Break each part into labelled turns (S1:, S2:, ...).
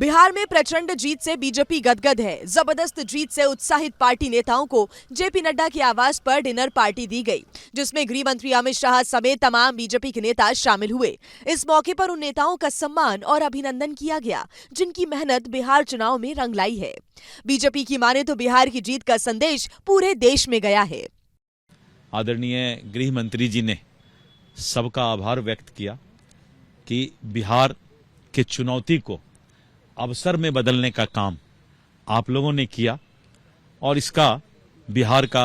S1: बिहार में प्रचंड जीत से बीजेपी गदगद है। जबरदस्त जीत से उत्साहित पार्टी नेताओं को जेपी नड्डा के आवास पर डिनर पार्टी दी गई, जिसमें गृह मंत्री अमित शाह समेत तमाम बीजेपी के नेता शामिल हुए। इस मौके पर उन नेताओं का सम्मान और अभिनंदन किया गया, जिनकी मेहनत बिहार चुनाव में रंग लाई है। बीजेपी की माने तो बिहार की जीत का संदेश पूरे देश में गया है।
S2: आदरणीय गृह मंत्री जी ने सबका आभार व्यक्त किया कि बिहार के चुनौती को अवसर में बदलने का काम आप लोगों ने किया और इसका बिहार का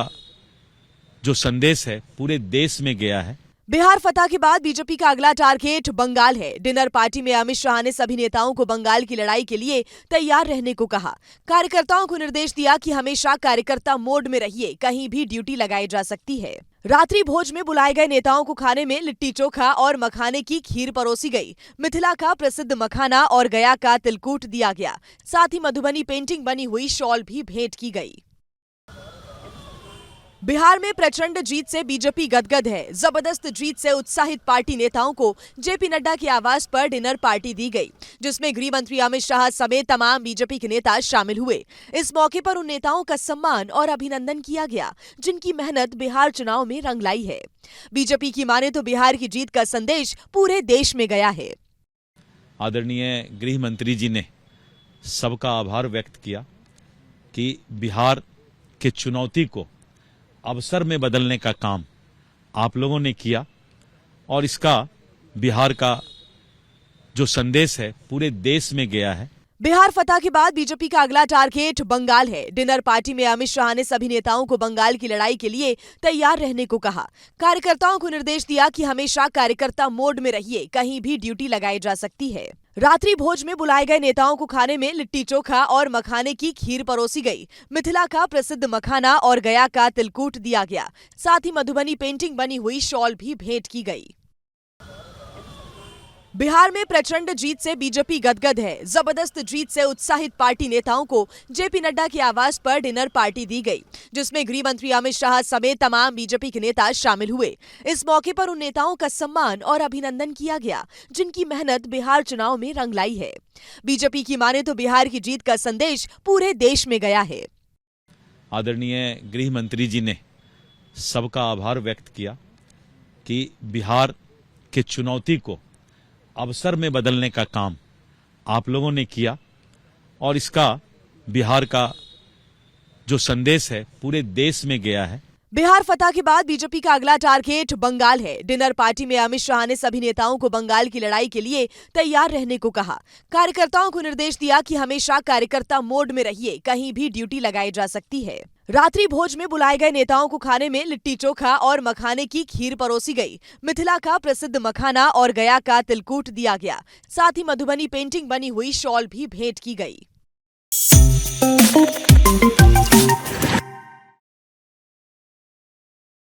S2: जो संदेश है पूरे देश में गया है।
S1: बिहार फतह के बाद बीजेपी का अगला टारगेट बंगाल है। डिनर पार्टी में अमित शाह ने सभी नेताओं को बंगाल की लड़ाई के लिए तैयार रहने को कहा। कार्यकर्ताओं को निर्देश दिया कि हमेशा कार्यकर्ता मोड में रहिए, कहीं भी ड्यूटी लगाई जा सकती है। रात्रि भोज में बुलाए गए नेताओं को खाने में लिट्टी चोखा और मखाने की खीर परोसी गई। मिथिला का प्रसिद्ध मखाना और गया का तिलकुट दिया गया। साथ ही मधुबनी पेंटिंग बनी हुई शॉल भी भेंट की गई। बिहार में प्रचंड जीत से बीजेपी गदगद है। जबरदस्त जीत से उत्साहित पार्टी नेताओं को जेपी नड्डा के आवास पर डिनर पार्टी दी गई, जिसमें गृह मंत्री अमित शाह समेत तमाम बीजेपी के नेता शामिल हुए। इस मौके पर उन नेताओं का सम्मान और अभिनंदन किया गया, जिनकी मेहनत बिहार चुनाव में रंग लाई है। बीजेपी की माने तो बिहार की जीत का संदेश पूरे देश में गया है।
S2: आदरणीय गृह मंत्री जी ने सबका आभार व्यक्त किया कि बिहार के चुनौती को अवसर में बदलने का काम आप लोगों ने किया और इसका बिहार का जो संदेश है पूरे देश में गया है।
S1: बिहार फतह के बाद बीजेपी का अगला टारगेट बंगाल है। डिनर पार्टी में अमित शाह ने सभी नेताओं को बंगाल की लड़ाई के लिए तैयार रहने को कहा। कार्यकर्ताओं को निर्देश दिया कि हमेशा कार्यकर्ता मोड में रहिए, कहीं भी ड्यूटी लगाई जा सकती है। रात्रि भोज में बुलाए गए नेताओं को खाने में लिट्टी चोखा और मखाने की खीर परोसी गई। मिथिला का प्रसिद्ध मखाना और गया का तिलकुट दिया गया। साथ ही मधुबनी पेंटिंग बनी हुई शॉल भी भेंट की गई। बिहार में प्रचंड जीत से बीजेपी गदगद है। जबरदस्त जीत से उत्साहित पार्टी नेताओं को जेपी नड्डा के आवास पर डिनर पार्टी दी गई, जिसमें गृह मंत्री अमित शाह समेत तमाम बीजेपी के नेता शामिल हुए। इस मौके पर उन नेताओं का सम्मान और अभिनंदन किया गया, जिनकी मेहनत बिहार चुनाव में रंग लाई है। बीजेपी की माने तो बिहार की जीत का संदेश पूरे देश में गया है।
S2: आदरणीय गृह मंत्री जी ने सबका आभार व्यक्त किया कि बिहार के चुनौती को अवसर में बदलने का काम आप लोगों ने किया और इसका बिहार का जो संदेश है पूरे देश में गया है।
S1: बिहार फतह के बाद बीजेपी का अगला टारगेट बंगाल है। डिनर पार्टी में अमित शाह ने सभी नेताओं को बंगाल की लड़ाई के लिए तैयार रहने को कहा। कार्यकर्ताओं को निर्देश दिया कि हमेशा कार्यकर्ता मोड में रहिए, कहीं भी ड्यूटी लगाई जा सकती है। रात्रि भोज में बुलाए गए नेताओं को खाने में लिट्टी चोखा और मखाने की खीर परोसी गई। मिथिला का प्रसिद्ध मखाना और गया का तिलकुट दिया गया। साथ ही मधुबनी पेंटिंग बनी हुई शॉल भी भेंट की गई।